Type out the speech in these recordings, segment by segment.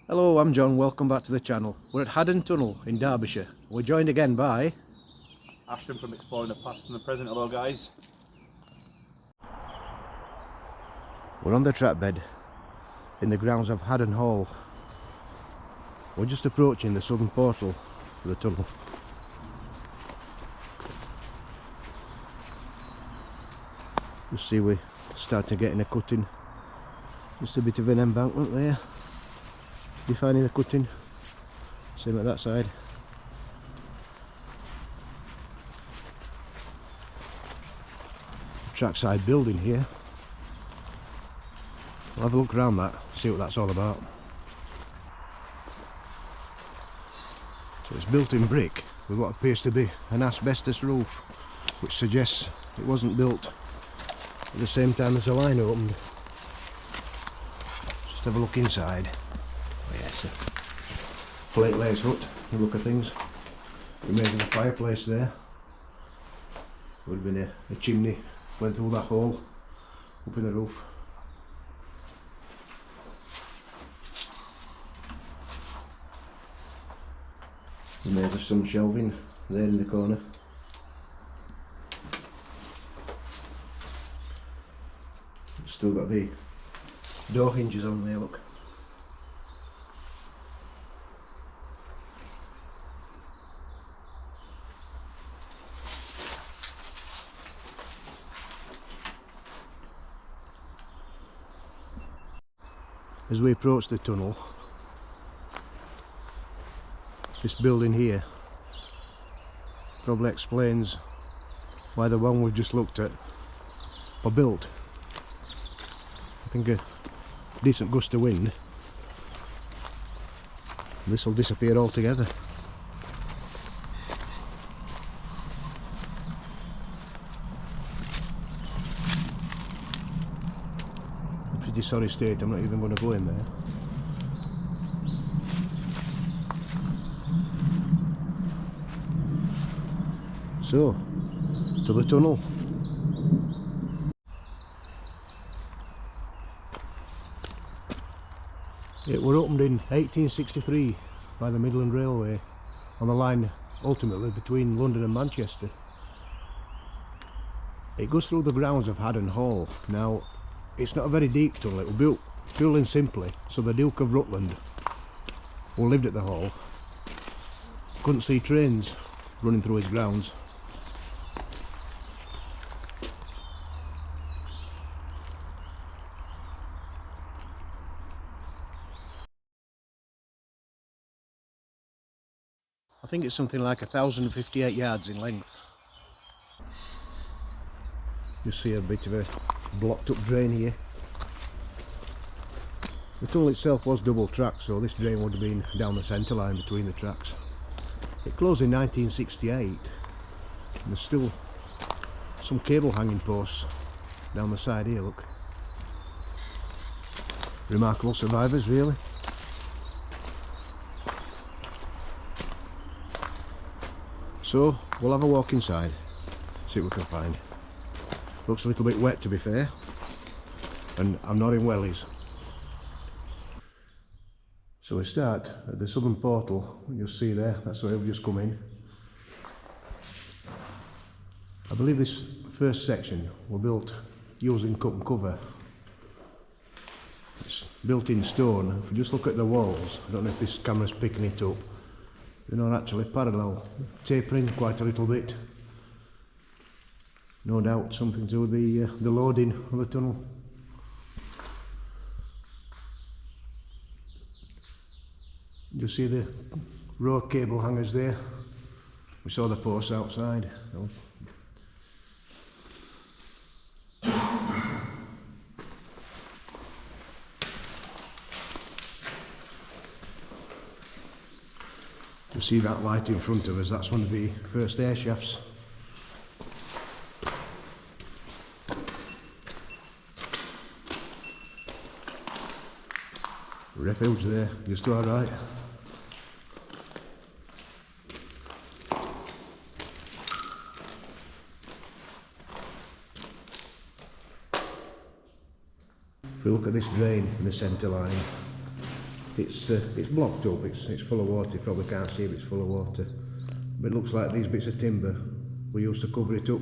Hello, I'm John, welcome back to the channel. We're at Haddon Tunnel in Derbyshire. We're joined again by Ashton from Exploring the Past and the Present. Hello guys. We're on the track bed in the grounds of Haddon Hall. We're just approaching the southern portal of the tunnel. You see we start to get in a cutting. Just a bit of an embankment there, defining the cutting. Same at that side. Trackside building here. We'll have a look around that, see what that's all about. So it's built in brick with what appears to be an asbestos roof, which suggests it wasn't built at the same time as the line opened. Just have a look inside. Oh yeah, it's a plate layers hut. You look at things. Remains of a fireplace there. Would have been a chimney went through that hole up in the roof. Remains of some shelving there in the corner. Still got the door hinges on there, look. As we approach the tunnel, this building here probably explains why the one we've just looked at were built. I think a decent gust of wind, this will disappear altogether. Pretty sorry state, I'm not even going to go in there. So, to the tunnel. It was opened in 1863 by the Midland Railway on the line ultimately between London and Manchester. It goes through the grounds of Haddon Hall. Now, it's not a very deep tunnel, it was built purely and simply so the Duke of Rutland, who lived at the hall, couldn't see trains running through his grounds. I think it's something like 1,058 yards in length. You see a bit of a blocked up drain here. The tunnel itself was double tracked, so this drain would have been down the centre line between the tracks. It closed in 1968 and there's still some cable hanging posts down the side here, look. Remarkable survivors really. So we'll have a walk inside, see what we can find. Looks a little bit wet to be fair, and I'm not in wellies. So we start at the southern portal, you'll see there, that's where we've just come in. I believe this first section was built using cut and cover. It's built in stone. If you just look at the walls, I don't know if this camera's picking it up, they're not actually parallel, tapering quite a little bit. No doubt something to do with the loading of the tunnel. You see the row of cable hangers there? We saw the posts outside. You see that light in front of us, that's one of the first air shafts. Refuge there, just alright. If we look at this drain in the centre line, It's blocked up, it's full of water. You probably can't see if it's full of water, but it looks like these bits of timber we used to cover it up,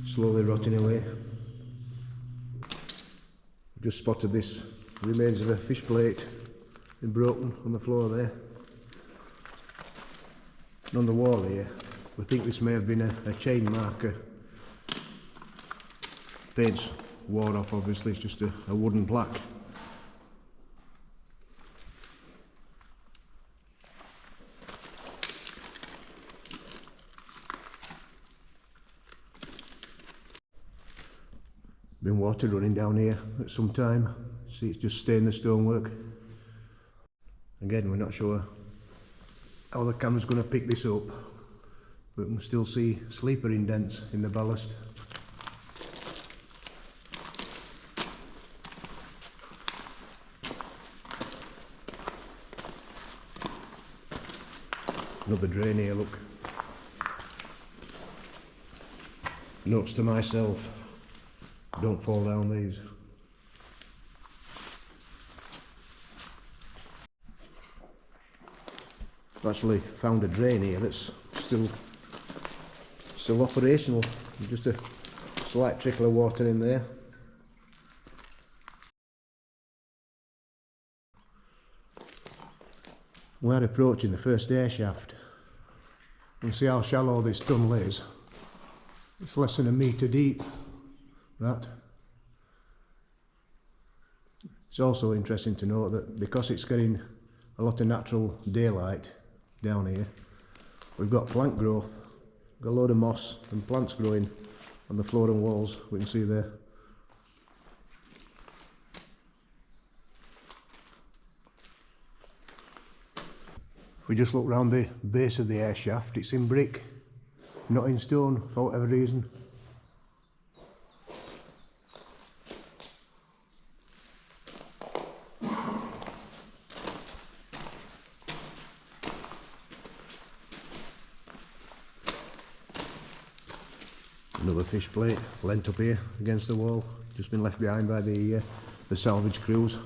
slowly rotting away. Just spotted this remains of a fish plate been broken on the floor there. And on the wall here, we think this may have been a chain marker. Paint's worn off, obviously, it's just a wooden plaque. Been water running down here at some time. See, it's just stained the stonework. Again, we're not sure how the camera's going to pick this up, but we can still see sleeper indents in the ballast. Another drain here, look. Notes to myself, don't fall down these. I've actually found a drain here that's still operational. Just a slight trickle of water in there. We are approaching the first air shaft. You can see how shallow this tunnel is. It's less than a metre deep, that. It's also interesting to note that because it's getting a lot of natural daylight down here, we've got plant growth, got a load of moss and plants growing on the floor and walls, we can see there. If we just look round the base of the air shaft, it's in brick, not in stone for whatever reason. Another fish plate lent up here against the wall, just been left behind by the salvage crews.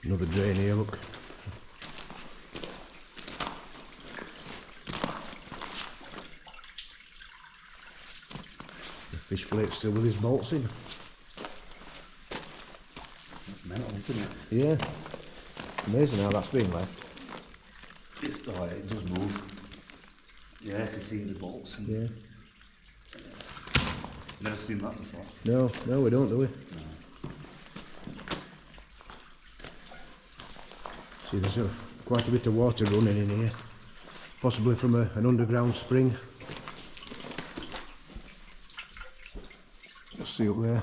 Another drain here, look. The fish plate's still with his bolts in. Mental, isn't it? Yeah, amazing how that's been left. It's like it does move. Yeah, I can see the bolts. And Yeah. Never seen that before. No, we don't, do we? No. See, there's quite a bit of water running in here, possibly from an underground spring. Let's see up there.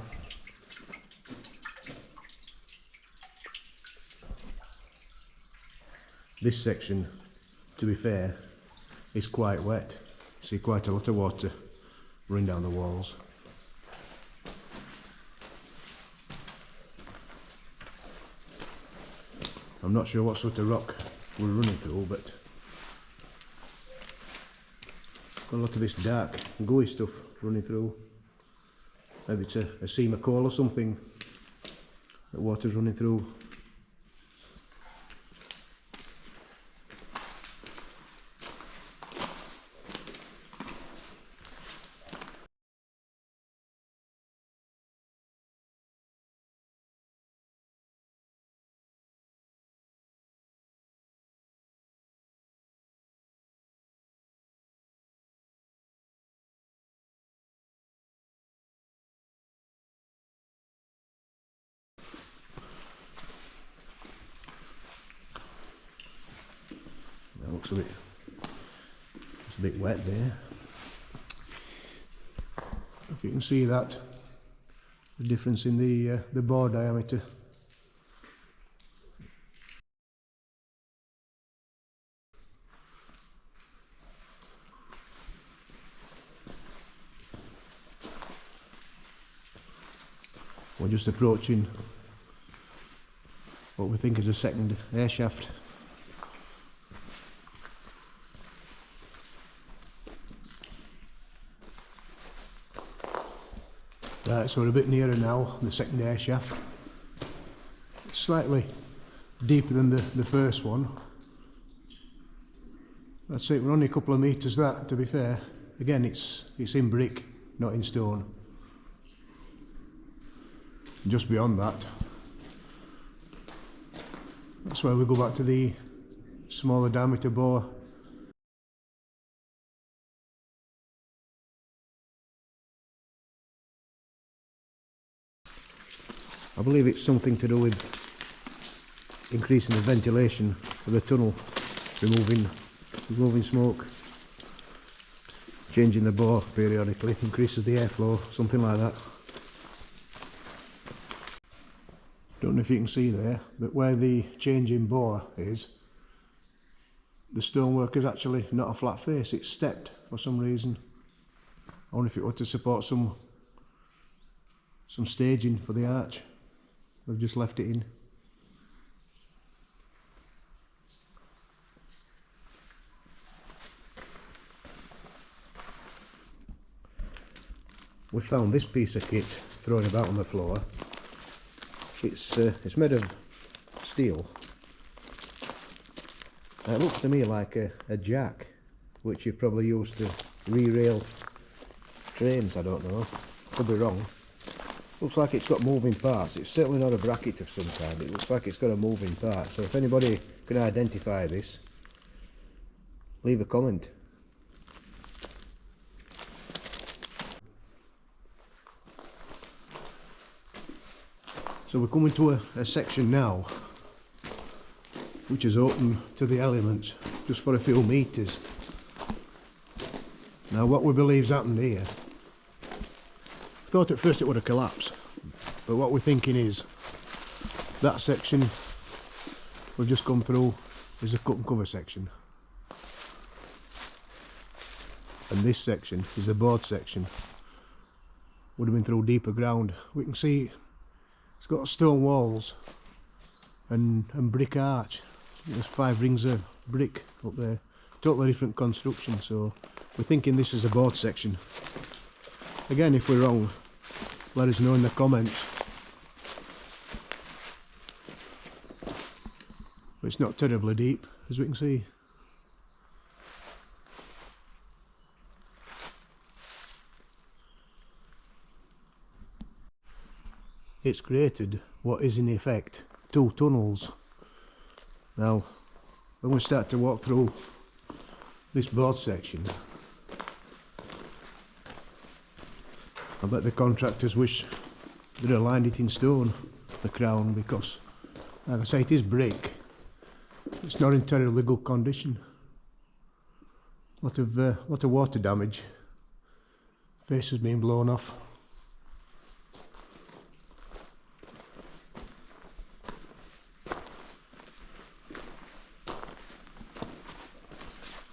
This section, to be fair, is quite wet. See quite a lot of water running down the walls. I'm not sure what sort of rock we're running through, but got a lot of this dark, gooey stuff running through. Maybe it's a seam of coal or something that water's running through. Looks it's a bit wet there. If you can see that, the difference in the bore diameter. We're just approaching what we think is a second air shaft. Right, so we're a bit nearer now, the second air shaft. It's slightly deeper than the first one. That's it, we're only a couple of metres that, to be fair. Again, it's in brick, not in stone. Just beyond that, that's where we go back to the smaller diameter bore. I believe it's something to do with increasing the ventilation of the tunnel, removing smoke, changing the bore periodically, increases the airflow, something like that. Don't know if you can see there, but where the change in bore is, the stonework is actually not a flat face, it's stepped for some reason. I wonder if it were to support some staging for the arch. They've just left it in. We found this piece of kit thrown about on the floor. It's made of steel. It looks to me like a jack, which you probably use to re-rail trains. I don't know, could be wrong. Looks like it's got moving parts. It's certainly not a bracket of some kind. It looks like it's got a moving part. So if anybody can identify this, leave a comment. So we're coming to a section now which is open to the elements just for a few metres. Now what we believe's happened here, we thought at first it would have collapsed, but what we're thinking is that section we've just come through is a cut and cover section, and this section is the board section. Would have been through deeper ground. We can see it's got stone walls and brick arch. There's 5 rings of brick up there, totally different construction, so we're thinking this is the board section. Again, if we're wrong, let us know in the comments. But it's not terribly deep, as we can see. It's created what is in effect 2 tunnels. Now, when we start to walk through this board section, I bet the contractors wish they'd have lined it in stone, the crown, because, like I say, it is brick. It's not in terribly good condition. Lot of water damage. Face has been blown off.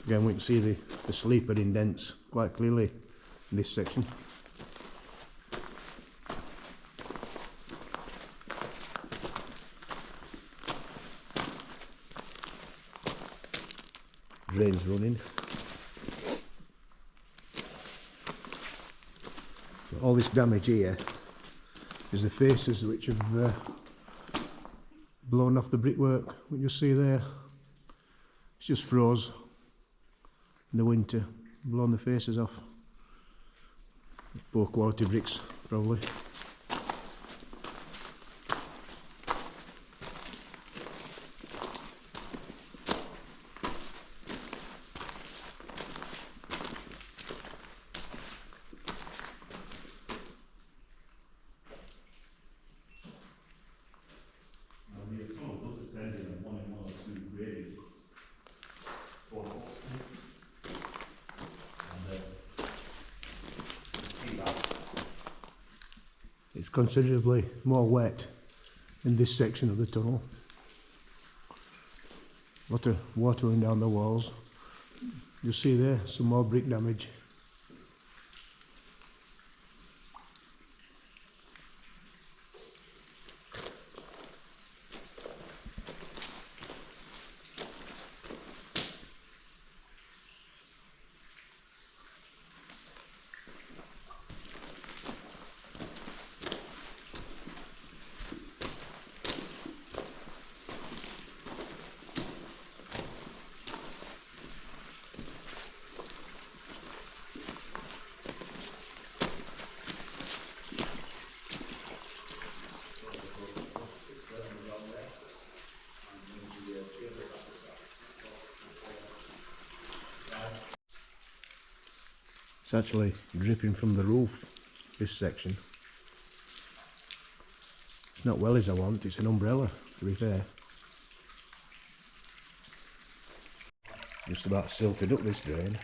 Again, we can see the sleeper indents quite clearly in this section. Drains running. All this damage here is the faces which have blown off the brickwork. We can just see there, it's just froze in the winter, blown the faces off. Poor quality bricks, probably. It's considerably more wet in this section of the tunnel. A lot of water running down the walls. You see there, some more brick damage. It's actually dripping from the roof, this section. It's not well as I want, it's an umbrella, to be fair. Just about silted up this drain.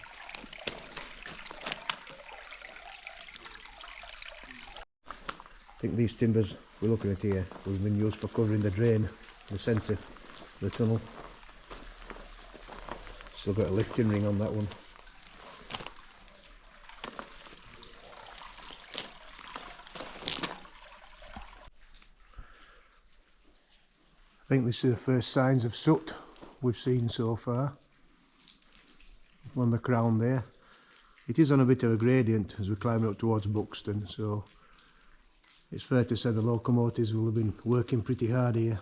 I think these timbers we're looking at here would have been used for covering the drain in the centre of the tunnel. Still got a lifting ring on that one. I think this is the first signs of soot we've seen so far on the crown there. It is on a bit of a gradient as we climb up towards Buxton, so it's fair to say the locomotives will have been working pretty hard here.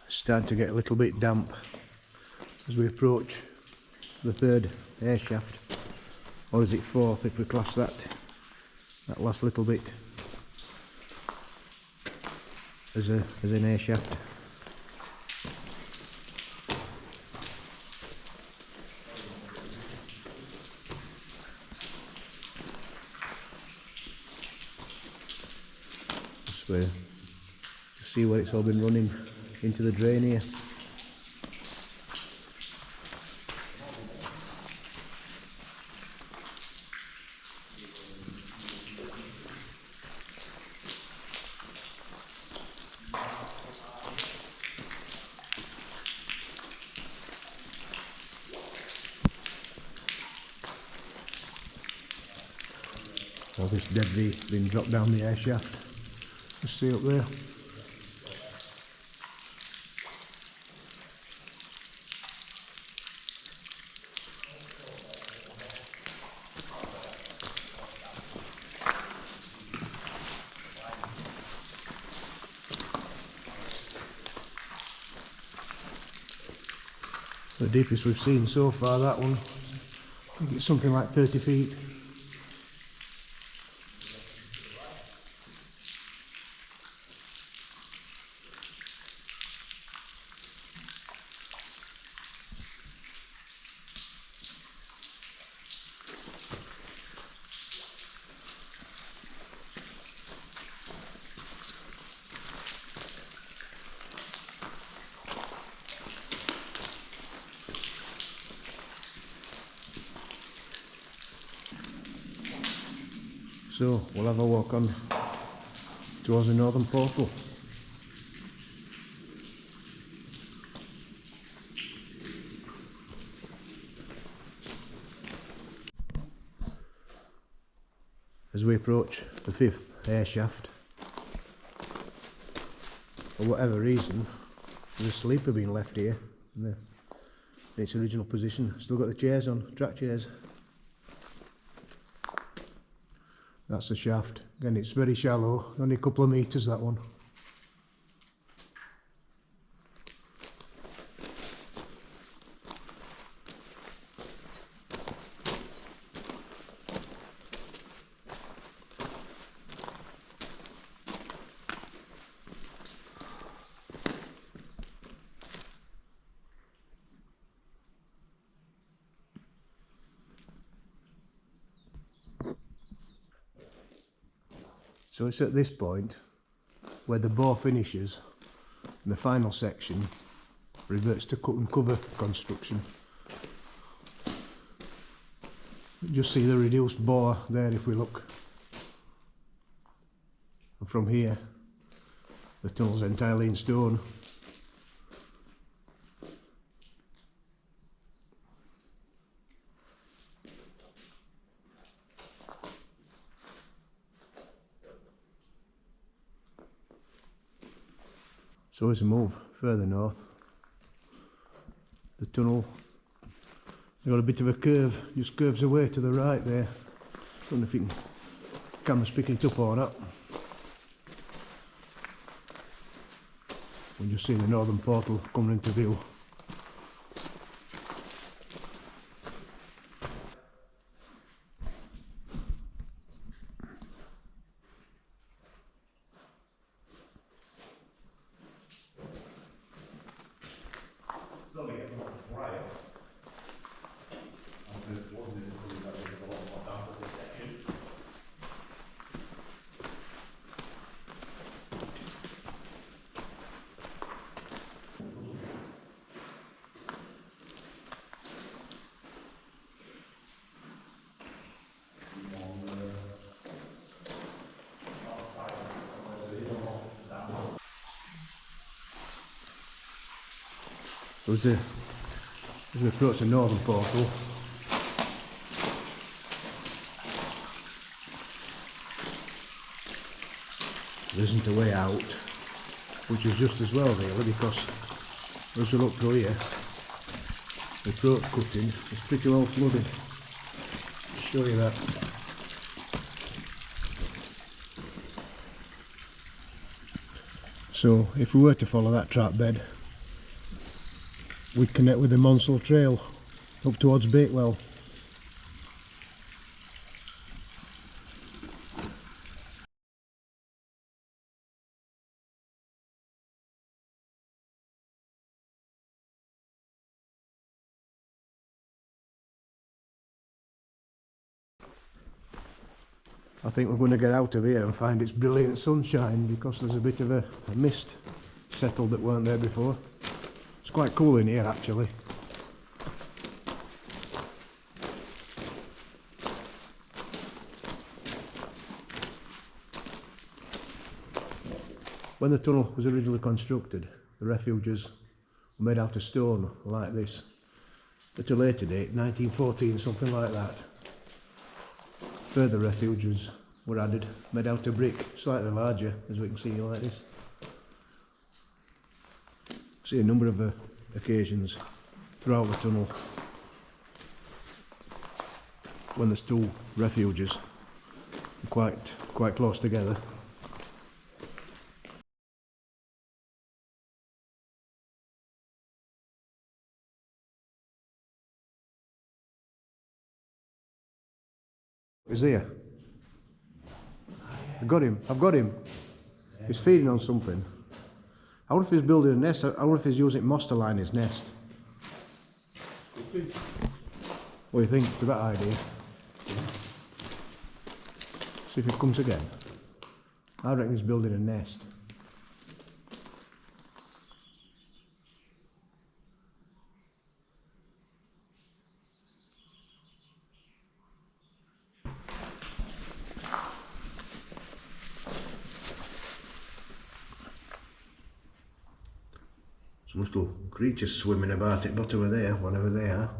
Starting to get a little bit damp as we approach the third air shaft, or is it fourth if we class that last little bit as an air shaft. Just where, see where it's all been running into the drain here. All this debris being dropped down the air shaft. Just see up there. The deepest we've seen so far, that one, I think it's something like 30 feet. So we'll have a walk on towards the northern portal. As we approach the fifth air shaft, for whatever reason, there's a sleeper being left here in its original position. Still got the chairs on, track chairs. That's the shaft. Again, it's very shallow, only a couple of metres, that one. So it's at this point where the bore finishes and the final section reverts to cut and cover construction. Just see the reduced bore there if we look. And from here, the tunnel's entirely in stone. So as we move further north, the tunnel, they've got a bit of a curve, just curves away to the right there. Don't know if you can, camera's picking it up or not. We just see the northern portal coming into view. As we approach the northern portal, there isn't a way out, which is just as well really, because as we look through here, the throat cutting is pretty well flooded. I'll show you that. So if we were to follow that trap bed, we'd connect with the Monsell Trail up towards Bakewell. I think we're going to get out of here and find it's brilliant sunshine, because there's a bit of a mist settled that weren't there before. It's quite cool in here actually. When the tunnel was originally constructed, the refuges were made out of stone like this. At a later date, 1914, something like that, further refuges were added, made out of brick, slightly larger, as we can see like this. See a number of occasions throughout the tunnel when there's two refuges quite close together. He's here. I've got him. He's feeding on something. I wonder if he's building a nest. I wonder if he's using moss to line his nest. What do you think to that idea? See if it comes again. I reckon he's building a nest. Some little creatures swimming about it, not over there, whatever they are.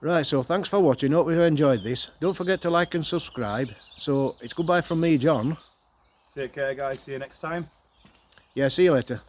Right, so thanks for watching, hope you enjoyed this. Don't forget to like and subscribe. So it's goodbye from me, John. Take care guys, see you next time. Yeah, see you later.